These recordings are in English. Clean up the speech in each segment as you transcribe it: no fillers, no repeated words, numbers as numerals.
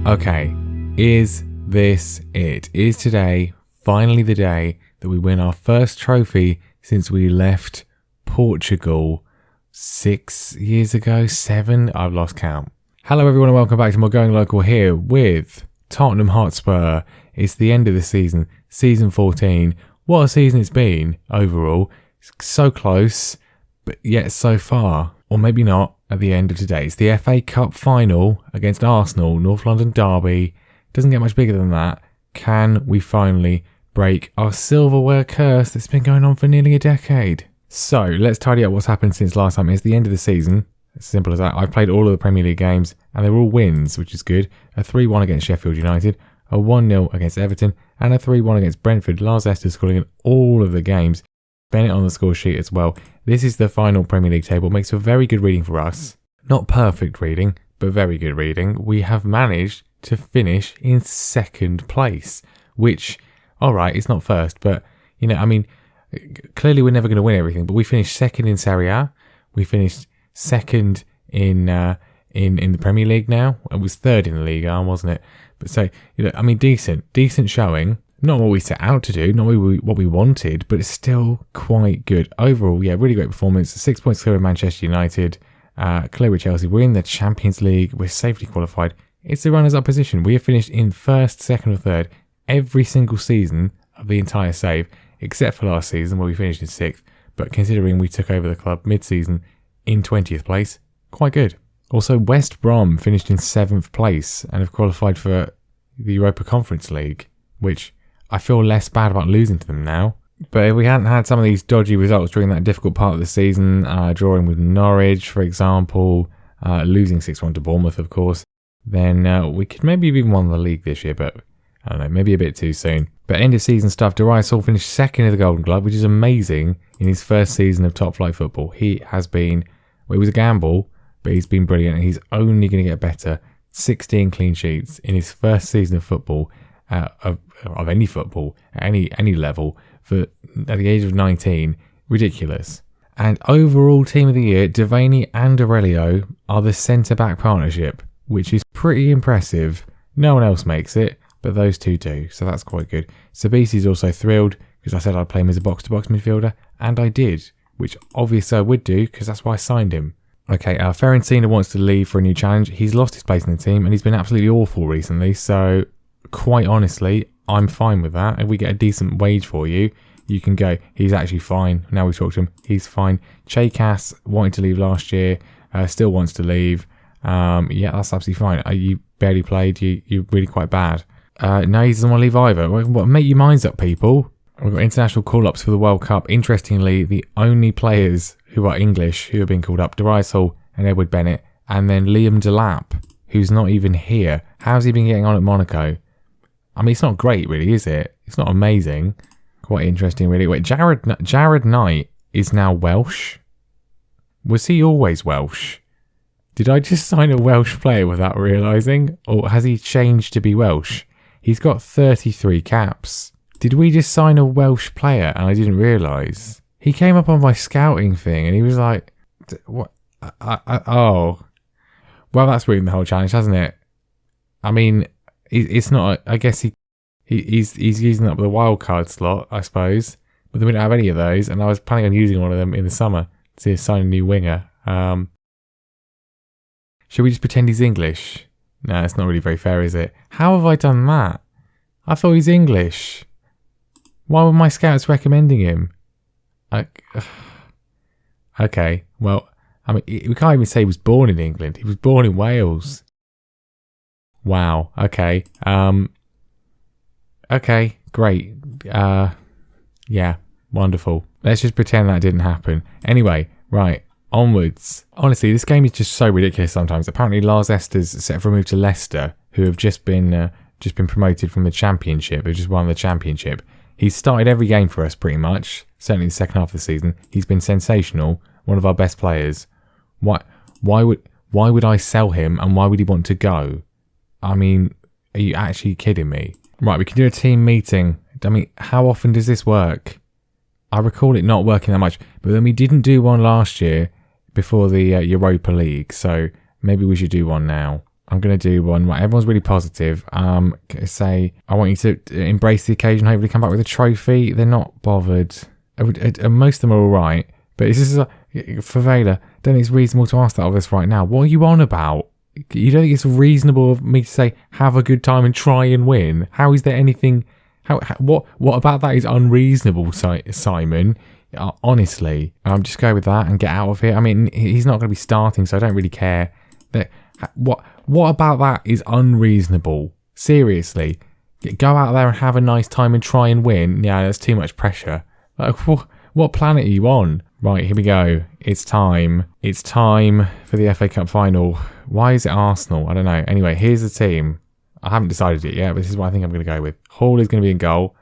Okay, is this it? Is today finally the day that we win our first trophy since we left Portugal 6 years ago? 7? I've lost count. Hello everyone and welcome back to More Going Local here with Tottenham Hotspur. It's the end of the season, season 14. What a season it's been overall. It's so close, but yet so far. Or maybe not at the end of today. It's the FA Cup final against Arsenal, North London derby. Doesn't get much bigger than that. Can we finally break our silverware curse that's been going on for nearly a decade? So let's tidy up what's happened since last time. It's the end of the season. As simple as that. I've played all of the Premier League games and they're all wins, which is good. A 3-1 against Sheffield United, a 1-0 against Everton, and a 3-1 against Brentford. Lars Esther scoring in all of the games. Bennett on the score sheet as well. This is the final Premier League table. Makes for very good reading for us. Not perfect reading, but very good reading. We have managed to finish in second place, which, alright, it's not first, but, clearly we're never going to win everything, but we finished second in Serie A. We finished second in the Premier League now. It was third in the Ligue 1, wasn't it? But so, decent showing. Not what we set out to do, not what we wanted, but it's still quite good. Overall, yeah, really great performance. 6 points clear of Manchester United, clear with Chelsea. We're in the Champions League. We're safely qualified. It's the runners-up position. We have finished in first, second or third every single season of the entire save, except for last season where we finished in 6th. But considering we took over the club mid-season in 20th place, quite good. Also, West Brom finished in 7th place and have qualified for the Europa Conference League, which I feel less bad about losing to them now. But if we hadn't had some of these dodgy results during that difficult part of the season, drawing with Norwich, for example, losing 6-1 to Bournemouth, of course, then we could maybe have even won the league this year, but I don't know, maybe a bit too soon. But end of season stuff, Darius finished second in the Golden Glove, which is amazing in his first season of top flight football. He has been, well, it was a gamble, but he's been brilliant and he's only going to get better. 16 clean sheets in his first season of football, of any football at any level at the age of 19. Ridiculous. And overall team of the year, Devaney and Aurelio are the centre-back partnership, which is pretty impressive. No one else makes it, but those two do, so that's quite good. Sabisi's also thrilled because I said I'd play him as a box-to-box midfielder, and I did, which obviously I would do because that's why I signed him. Okay, Fiorentina wants to leave for a new challenge. He's lost his place in the team and he's been absolutely awful recently, so quite honestly, I'm fine with that. If we get a decent wage for you, you can go. He's actually fine. Now we've talked to him, he's fine. Chekas wanted to leave last year, still wants to leave. Yeah, that's absolutely fine. You barely played, you're really quite bad. No, he doesn't want to leave either. What, make your minds up, people. We've got international call-ups for the World Cup. Interestingly, the only players who are English who have been called up, Darius Hall and Edward Bennett, and then Liam Delap, who's not even here. How's he been getting on at Monaco? I mean, it's not great, really, is it? It's not amazing. Quite interesting, really. Wait, Jared Knight is now Welsh? Was he always Welsh? Did I just sign a Welsh player without realising? Or has he changed to be Welsh? He's got 33 caps. Did we just sign a Welsh player and I didn't realise? He came up on my scouting thing and he was like, "What? Oh. Well, that's ruined the whole challenge, hasn't it?" I mean, it's not. I guess he's using up the wildcard slot, I suppose. But we don't have any of those, and I was planning on using one of them in the summer to sign a new winger. Should we just pretend he's English? No, it's not really very fair, is it? How have I done that? I thought he's English. Why were my scouts recommending him? Okay, well, I mean, we can't even say he was born in England. He was born in Wales. Wow, okay. Okay, great. Yeah, wonderful. Let's just pretend that didn't happen. Anyway, right, onwards. Honestly, this game is just so ridiculous sometimes. Apparently, Lars Esther's set for a move to Leicester, who have just been promoted from the Championship. They've just won the Championship. He's started every game for us, pretty much. Certainly the second half of the season. He's been sensational. One of our best players. Why would I sell him and why would he want to go? I mean, are you actually kidding me? Right, we can do a team meeting. I mean, how often does this work? I recall it not working that much, but then we didn't do one last year before the Europa League, so maybe we should do one now. I'm going to do one. Right, everyone's really positive. Say, I want you to embrace the occasion, hopefully come back with a trophy. They're not bothered. Most of them are all right. But this is for Vela. Don't think it's reasonable to ask that of us right now. What are you on about? You don't think it's reasonable of me to say, have a good time and try and win? How is there anything... What about that is unreasonable, Simon? Honestly, just go with that and get out of here. I mean, he's not going to be starting, so I don't really care. What about that is unreasonable? Seriously, go out there and have a nice time and try and win. Yeah, that's too much pressure. Like, what planet are you on? Right, here we go. It's time. It's time for the FA Cup final. Why is it Arsenal? I don't know. Anyway, here's the team. I haven't decided it yet, but this is what I think I'm going to go with. Hall is going to be in goal.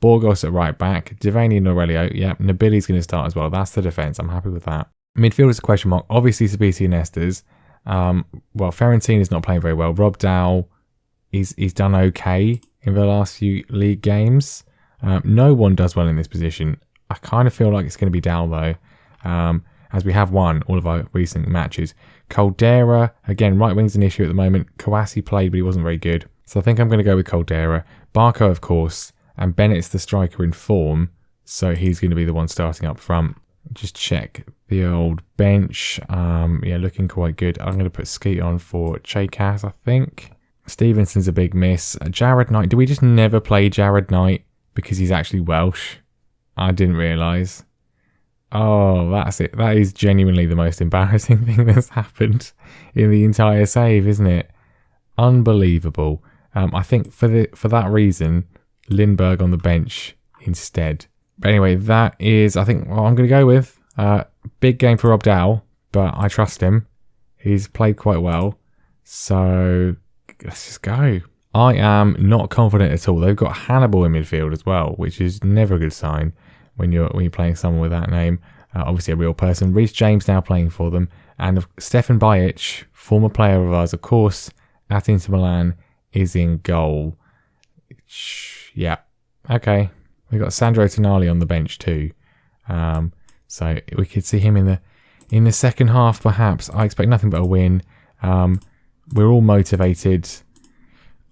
Borgos at right back. Devaney and Aurelio. Yeah, Nabili's going to start as well. That's the defence. I'm happy with that. Midfield is a question mark. Obviously, Sabisi and Estes. Ferentine is not playing very well. Rob Dow, he's done okay in the last few league games. No one does well in this position. I kind of feel like it's going to be Dow though, as we have won all of our recent matches. Caldera, again, right wing's an issue at the moment. Kouassi played, but he wasn't very good. So I think I'm going to go with Caldera. Barco, of course, and Bennett's the striker in form, so he's going to be the one starting up front. Just check the old bench. Yeah, looking quite good. I'm going to put Skeet on for Chakas, I think. Stevenson's a big miss. Jared Knight. Do we just never play Jared Knight because he's actually Welsh? I didn't realise. Oh, that's it. That is genuinely the most embarrassing thing that's happened in the entire save, isn't it? Unbelievable. I think for that reason, Lindbergh on the bench instead. But anyway, that is, I think, what I'm going to go with. Big game for Rob Dow, but I trust him. He's played quite well. So let's just go. I am not confident at all. They've got Hannibal in midfield as well, which is never a good sign when you're playing someone with that name. Obviously a real person. Reece James now playing for them. And Stefan Bajic, former player of ours, of course, at Inter Milan, is in goal. Yeah. Okay. We've got Sandro Tonali on the bench too. So we could see him in the second half perhaps. I expect nothing but a win. We're all motivated.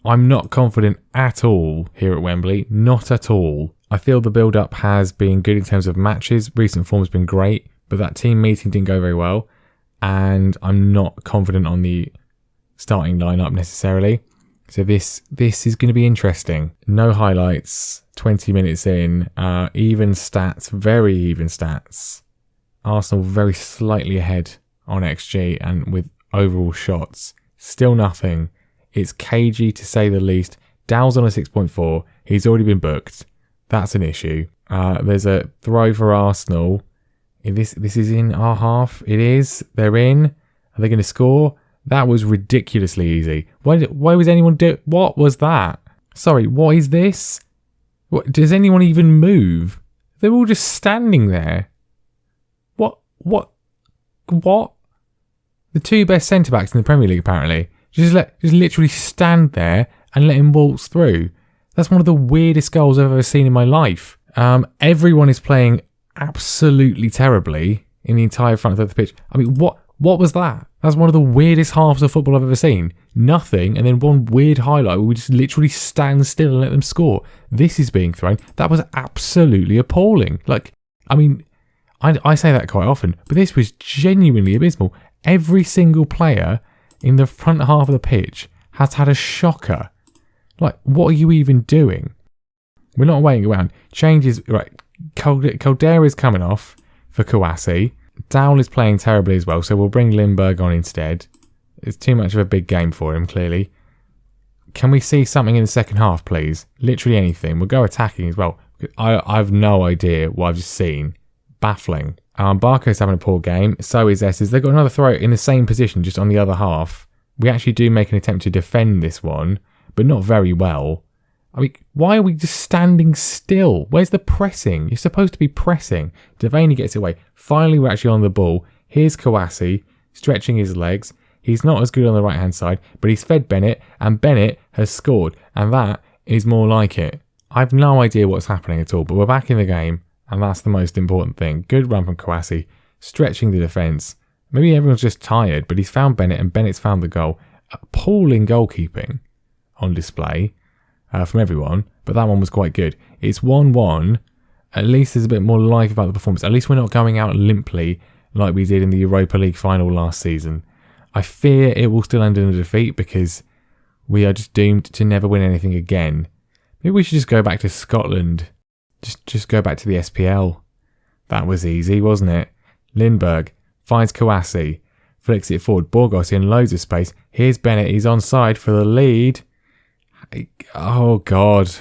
I'm not confident at all here at Wembley. Not at all. I feel the build-up has been good in terms of matches. Recent form has been great, but that team meeting didn't go very well. And I'm not confident on the starting lineup necessarily. So this is going to be interesting. No highlights, 20 minutes in, even stats, very even stats. Arsenal very slightly ahead on XG and with overall shots. Still nothing. It's cagey to say the least. Dow's on a 6.4. He's already been booked. That's an issue. There's a throw for Arsenal. This is in our half. It is. They're in. Are they going to score? That was ridiculously easy. Why was anyone do? What was that? Sorry, what is this? What, does anyone even move? They're all just standing there. What? The two best centre-backs in the Premier League, apparently. Just literally stand there and let him waltz through. That's one of the weirdest goals I've ever seen in my life. Everyone is playing absolutely terribly in the entire front of the pitch. I mean, what was that? That's one of the weirdest halves of football I've ever seen. Nothing, and then one weird highlight where we just literally stand still and let them score. This is being thrown. That was absolutely appalling. Like, I mean, I say that quite often, but this was genuinely abysmal. Every single player in the front half of the pitch has had a shocker. Like, what are you even doing? We're not waiting around. Changes, right. Caldera is coming off for Kouassi. Dowell is playing terribly as well, so we'll bring Lindbergh on instead. It's too much of a big game for him, clearly. Can we see something in the second half, please? Literally anything. We'll go attacking as well. I have no idea what I've just seen. Baffling. Barco's having a poor game. So is Estes. They've got another throw in the same position, just on the other half. We actually do make an attempt to defend this one, but not very well. I mean, why are we just standing still? Where's the pressing? You're supposed to be pressing. Devaney gets away. Finally, we're actually on the ball. Here's Kouassi stretching his legs. He's not as good on the right-hand side, but he's fed Bennett, and Bennett has scored, and that is more like it. I've no idea what's happening at all, but we're back in the game, and that's the most important thing. Good run from Kouassi, stretching the defence. Maybe everyone's just tired, but he's found Bennett, and Bennett's found the goal. appalling goalkeeping on display from everyone, but that one was quite good. It's 1-1. At least there's a bit more life about the performance. At least we're not going out limply like we did in the Europa League final last season. I fear it will still end in a defeat because we are just doomed to never win anything again. Maybe we should just go back to Scotland. Just go back to the SPL. That was easy, wasn't it? Lindbergh finds Kouassi, flicks it forward. Burgos in loads of space. Here's Bennett. He's onside for the lead. Oh, God.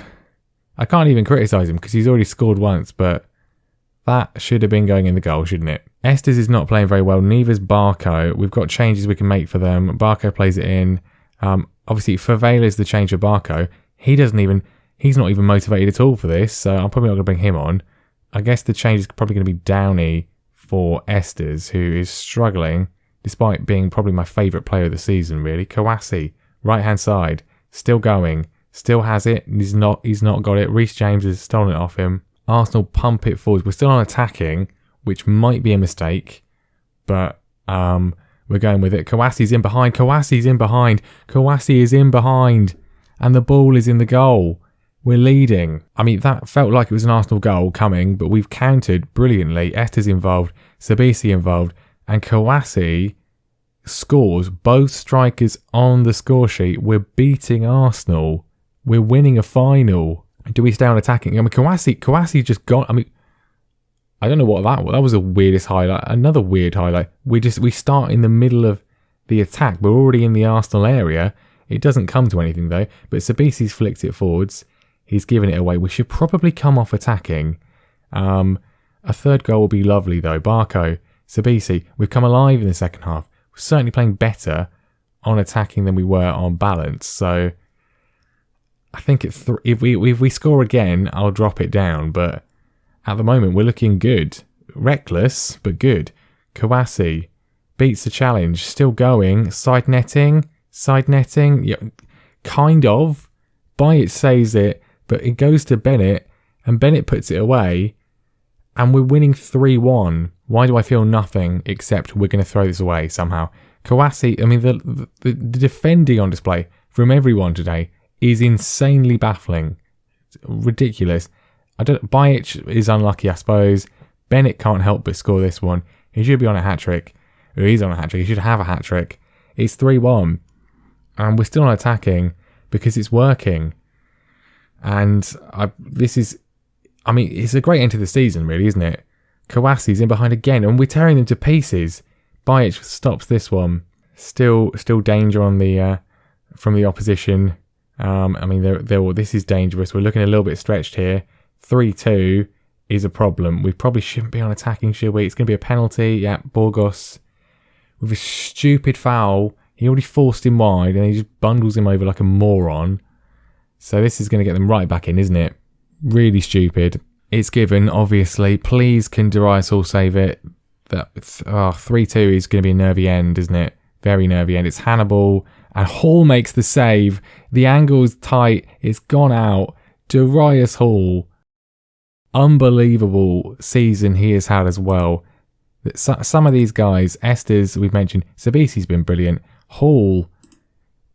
I can't even criticise him because he's already scored once, but that should have been going in the goal, shouldn't it? Estes is not playing very well. Neither's Barco. We've got changes we can make for them. Barco plays it in. Obviously, Favela's the change for Barco. He's not even motivated at all for this, so I'm probably not going to bring him on. I guess the change is probably going to be Downey for Estes, who is struggling, despite being probably my favourite player of the season, really. Kouassi, right-hand side, still going, still has it. He's not got it. Reece James has stolen it off him. Arsenal pump it forward. We're still on attacking, which might be a mistake, but we're going with it. Kouassi's in behind. Kouassi is in behind, and the ball is in the goal. We're leading. I mean, that felt like it was an Arsenal goal coming, but we've countered brilliantly. Estes involved, Sabisi involved, and Kouassi scores. Both strikers on the score sheet. We're beating Arsenal. We're winning a final. Do we stay on attacking? I mean, Kouassi just got... I mean, I don't know what that was. That was the weirdest highlight. Another weird highlight. We start in the middle of the attack. We're already in the Arsenal area. It doesn't come to anything, though. But Sabisi's flicked it forwards. He's given it away. We should probably come off attacking. A third goal will be lovely, though. Barco, Sabisi, we've come alive in the second half. We're certainly playing better on attacking than we were on balance. So I think if we score again, I'll drop it down. But at the moment, we're looking good. Reckless, but good. Kouassi beats the challenge. Still going. Side netting. Yeah, kind of. Bayet saves it. But it goes to Bennett, and Bennett puts it away, and we're winning 3-1. Why do I feel nothing except we're going to throw this away somehow? Kouassi, I mean, the defending on display from everyone today is insanely baffling. It's ridiculous. Bayet is unlucky, I suppose. Bennett can't help but score this one. He should be on a hat-trick. He's on a hat-trick. He should have a hat-trick. It's 3-1, and we're still not attacking because it's working. And it's a great end to the season, really, isn't it? Kouassi's in behind again, and we're tearing them to pieces. Bayet stops this one. Still danger on the from the opposition. This is dangerous. We're looking a little bit stretched here. 3-2 is a problem. We probably shouldn't be on attacking, should we? It's going to be a penalty. Yeah, Burgos with a stupid foul. He already forced him wide, and he just bundles him over like a moron. So this is going to get them right back in, isn't it? Really stupid. It's given, obviously. Please can Darius save it. 3-2 is going to be a nervy end, isn't it? Very nervy end. It's Hannibal, and Hall makes the save. The angle is tight. It's gone out. Darius Hall. Unbelievable season he has had as well. Some of these guys, Estes, we've mentioned, Sabisi's been brilliant. Hall,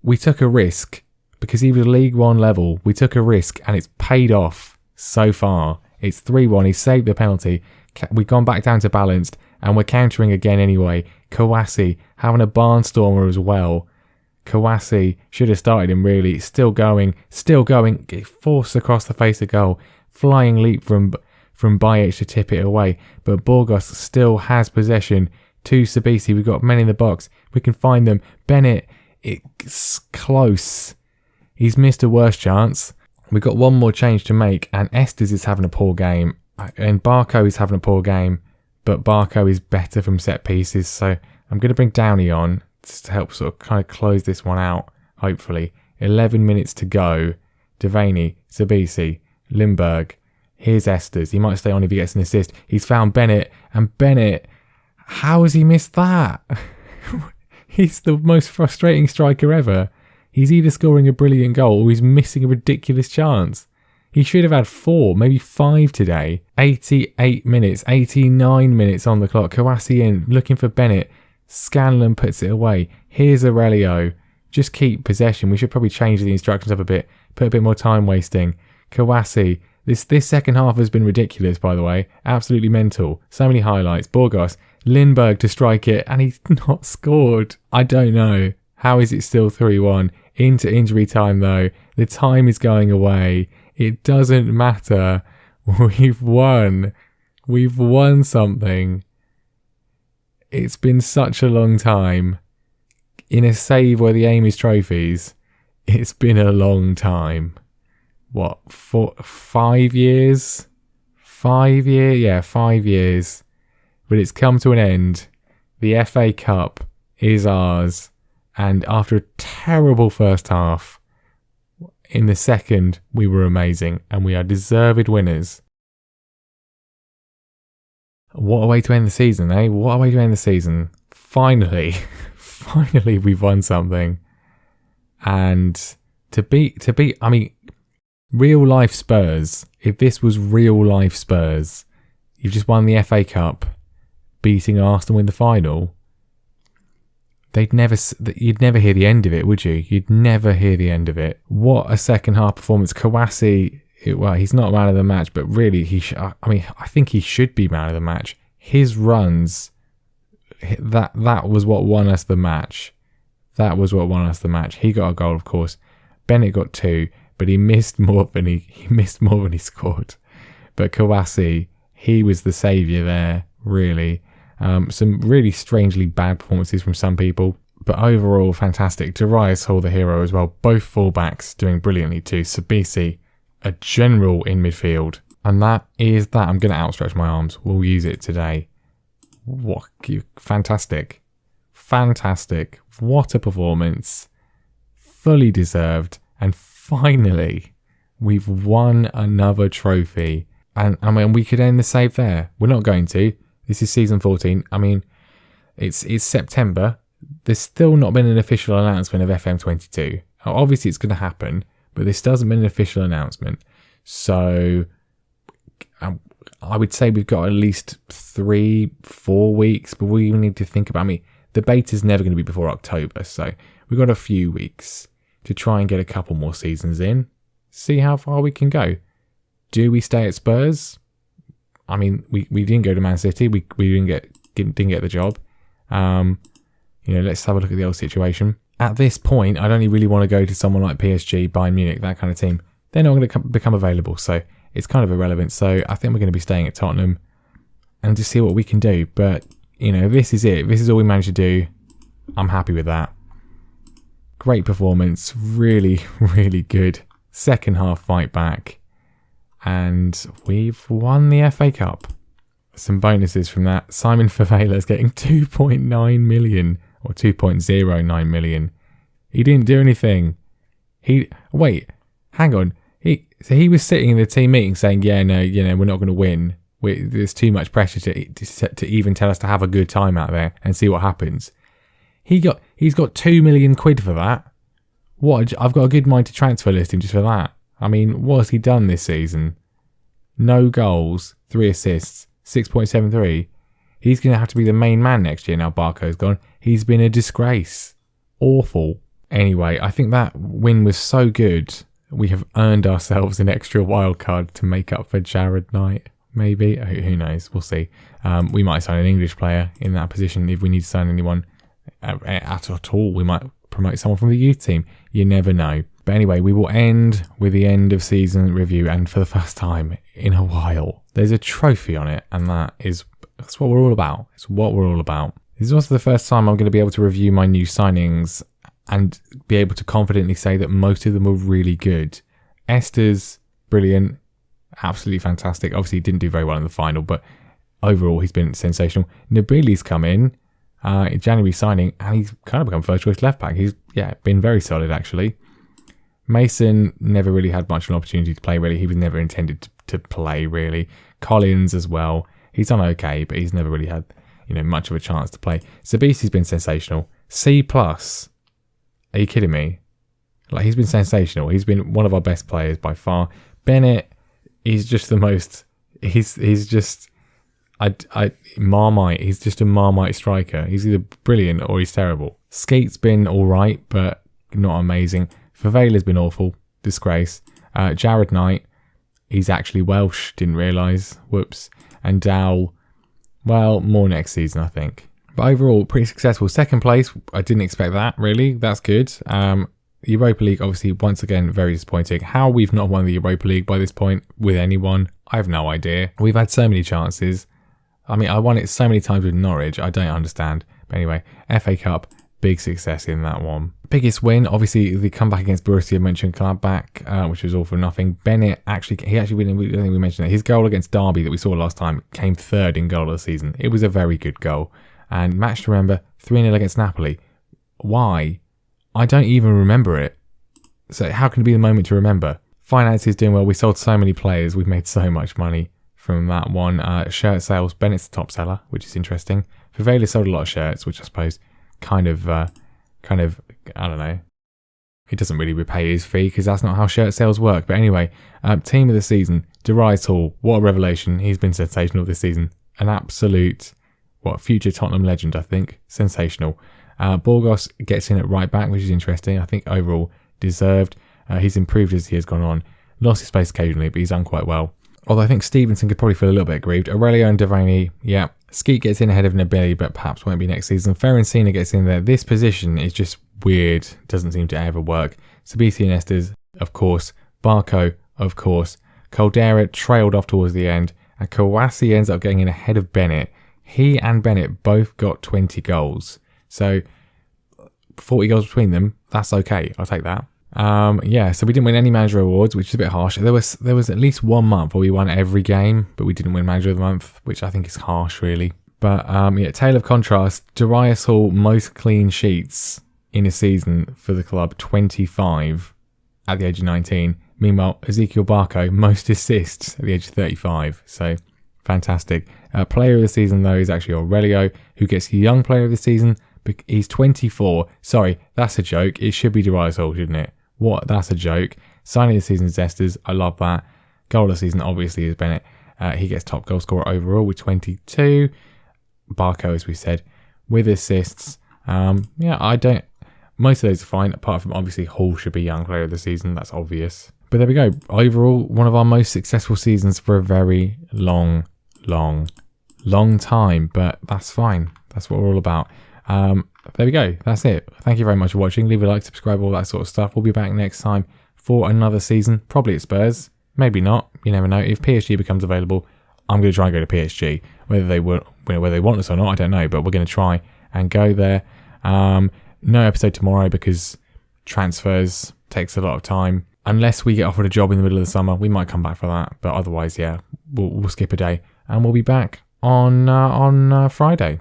we took a risk. Because he was League One level, we took a risk and it's paid off so far. It's 3-1. He saved the penalty. We've gone back down to balanced and we're countering again anyway. Kouassi having a barnstormer as well. Kouassi should have started him really. Still going. Forced across the face of goal. Flying leap from Bayet to tip it away. But Burgos still has possession to Sabisi. We've got men in the box. We can find them. Bennett, it's close. He's missed a worse chance. We've got one more change to make, and Estes is having a poor game, and Barco is having a poor game, but Barco is better from set pieces, so I'm going to bring Downey on to help sort of kind of close this one out, hopefully. 11 minutes to go. Devaney, Sabisi, Lindbergh. Here's Estes. He might stay on if he gets an assist. He's found Bennett, and Bennett, how has he missed that? He's the most frustrating striker ever. He's either scoring a brilliant goal or he's missing a ridiculous chance. He should have had 4, maybe 5 today. 88 minutes, 89 minutes on the clock. Kouassi in, looking for Bennett. Scanlon puts it away. Here's Aurelio. Just keep possession. We should probably change the instructions up a bit. Put a bit more time wasting. Kawasi. This second half has been ridiculous, by the way. Absolutely mental. So many highlights. Borgos. Lindbergh to strike it, and he's not scored. I don't know. How is it still 3-1? Into injury time, though. The time is going away. It doesn't matter. We've won. We've won something. It's been such a long time. In a save where the aim is trophies, it's been a long time. What, 5 years? 5 years? Yeah, 5 years. But it's come to an end. The FA Cup is ours. And after a terrible first half, in the second, we were amazing. And we are deserved winners. What a way to end the season, eh? What a way to end the season. Finally, we've won something. And to beat, I mean, real life Spurs, if this was real life Spurs, you've just won the FA Cup, beating Arsenal in the final, you'd never hear the end of it, would you? You'd never hear the end of it. What a second half performance. Kawasi, well, he's not man of the match, but really, I think he should be man of the match. His runs, that was what won us the match. That was what won us the match. He got a goal, of course. Bennett got 2, but he missed more than he scored. But Kawasi, he was the saviour there, really. Some really strangely bad performances from some people, but overall fantastic. Darius Hall, the hero as well. Both fullbacks doing brilliantly too. Sabisi, a general in midfield. And that is that. I'm going to outstretch my arms. We'll use it today. What? Fantastic. Fantastic. What a performance. Fully deserved. And finally, we've won another trophy. And I mean, we could end the save there. We're not going to. This is season 14. I mean, it's September. There's still not been an official announcement of FM22. Obviously, it's going to happen, but this doesn't been an official announcement. So I would say we've got at least 3-4 weeks, but we even need to think about. I mean, the beta's never going to be before October, so we've got a few weeks to try and get a couple more seasons in. See how far we can go. Do we stay at Spurs? I mean, we didn't go to Man City. We didn't get the job. Let's have a look at the old situation. At this point, I'd only really want to go to someone like PSG, Bayern Munich, that kind of team. They're not going to become available, so it's kind of irrelevant. So I think we're going to be staying at Tottenham and just see what we can do. But, this is it. This is all we managed to do. I'm happy with that. Great performance. Really, really good. Second half fight back. And we've won the FA Cup. Some bonuses from that. Simon Favela's getting 2.9 million or 2.09 million. He didn't do anything. Hang on. He was sitting in the team meeting saying, we're not going to win. There's too much pressure to even tell us to have a good time out there and see what happens. He's got 2 million quid for that. What? I've got a good mind to transfer list him just for that. I mean, what has he done this season? No goals, 3 assists, 6.73. He's going to have to be the main man next year now Barco's gone. He's been a disgrace. Awful. Anyway, I think that win was so good. We have earned ourselves an extra wild card to make up for Jared Knight. Maybe. Who knows? We'll see. We might sign an English player in that position if we need to sign anyone at all. We might promote someone from the youth team. You never know. But anyway, we will end with the end of season review, and for the first time in a while, there's a trophy on it, and that's what we're all about. It's what we're all about. This is also the first time I'm going to be able to review my new signings and be able to confidently say that most of them were really good. Esther's brilliant, absolutely fantastic. Obviously, he didn't do very well in the final, but overall, he's been sensational. Nabili's come in January signing, and he's kind of become first choice left back. He's been very solid actually. Mason never really had much of an opportunity to play, really. He was never intended to play, really. Collins as well. He's done okay, but he's never really had, much of a chance to play. Sabisi's been sensational. C+. Are you kidding me? He's been sensational. He's been one of our best players by far. Bennett, he's just the most... He's just... Marmite. He's just a Marmite striker. He's either brilliant or he's terrible. Skeet's been alright, but not amazing. Favela's been awful. Disgrace. Jared Knight, he's actually Welsh. Didn't realise. Whoops. And Dowell, well, more next season, I think. But overall, pretty successful. Second place, I didn't expect that, really. That's good. Europa League, obviously, once again, very disappointing. How we've not won the Europa League by this point with anyone, I have no idea. We've had so many chances. I mean, I won it so many times with Norwich, I don't understand. But anyway, FA Cup, big success in that one. Biggest win, obviously, the comeback against Borussia Mönchengladbach, which was all for nothing. Bennett, I think we mentioned that. His goal against Derby that we saw last time came third in goal of the season. It was a very good goal. And match to remember, 3-0 against Napoli. Why? I don't even remember it. So how can it be the moment to remember? Finance is doing well. We sold so many players. We've made so much money from that one. Shirt sales, Bennett's the top seller, which is interesting. Favela sold a lot of shirts, which I suppose kind of, I don't know. He doesn't really repay his fee because that's not how shirt sales work. But anyway, team of the season, Darius Hall. What a revelation. He's been sensational this season. An absolute, future Tottenham legend, I think. Sensational. Borgos gets in at right back, which is interesting. I think overall deserved. He's improved as he has gone on. Lost his space occasionally, but he's done quite well. Although I think Stevenson could probably feel a little bit aggrieved. Aurelio and Devaney, yeah. Skeet gets in ahead of Nabili, but perhaps won't be next season. Ferencina gets in there. This position is just weird. Doesn't seem to ever work. Sabisi and Estes, of course. Barco, of course. Caldera trailed off towards the end. And Kawasi ends up getting in ahead of Bennett. He and Bennett both got 20 goals. So 40 goals between them, that's okay. I'll take that. So we didn't win any manager awards, which is a bit harsh. There was at least 1 month where we won every game, but we didn't win manager of the month, which I think is harsh, really. But tale of contrast, Darius Hall, most clean sheets in a season for the club, 25 at the age of 19. Meanwhile, Ezekiel Barco, most assists at the age of 35. So fantastic. Player of the season, though, is actually Aurelio, who gets young player of the season. He's 24. Sorry, that's a joke. It should be Darius Hall, shouldn't it? What? That's a joke. Signing of the season is Estes. I love that. Goal of the season, obviously, is Bennett. He gets top goal scorer overall with 22. Barco, as we said, with assists. I don't... Most of those are fine, apart from, obviously, Hall should be young player of the season. That's obvious. But there we go. Overall, one of our most successful seasons for a very long time. But that's fine. That's what we're all about. There we go. That's it. Thank you very much for watching. Leave a like, subscribe, all that sort of stuff. We'll be back next time for another season. Probably at Spurs. Maybe not. You never know. If PSG becomes available, I'm going to try and go to PSG. Whether they want us or not, I don't know. But we're going to try and go there. No episode tomorrow because transfers takes a lot of time. Unless we get offered a job in the middle of the summer, we might come back for that. But otherwise, yeah, we'll skip a day and we'll be back on Friday.